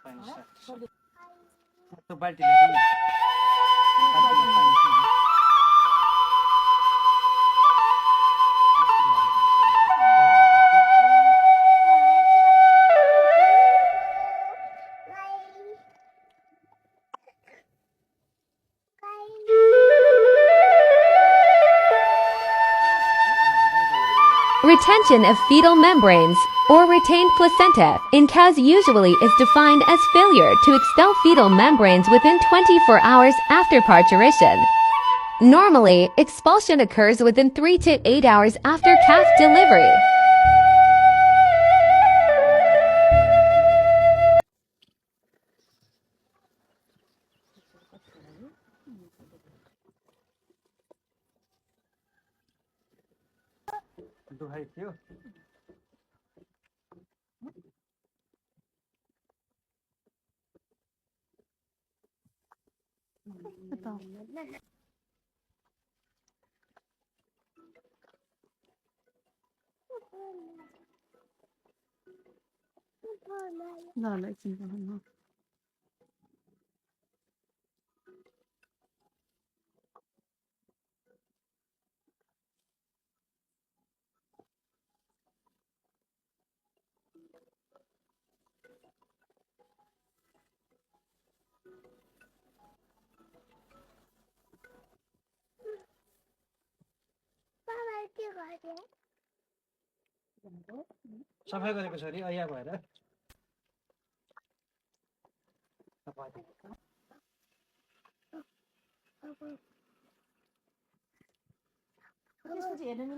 पानी स्टार्ट तो बाल्टी ल्याएको नि बाल्टीमा पानी छ नि Retention of fetal membranes, or retained placenta, in cows usually is defined as failure to expel fetal membranes within 24 hours after parturition. Normally, expulsion occurs within 3 to 8 hours after calf delivery. दुखाइ थियो ल एकछिन गर्नु सफाइ गरेको छ अरे ऐया भएर त्यसपछि हेर्नु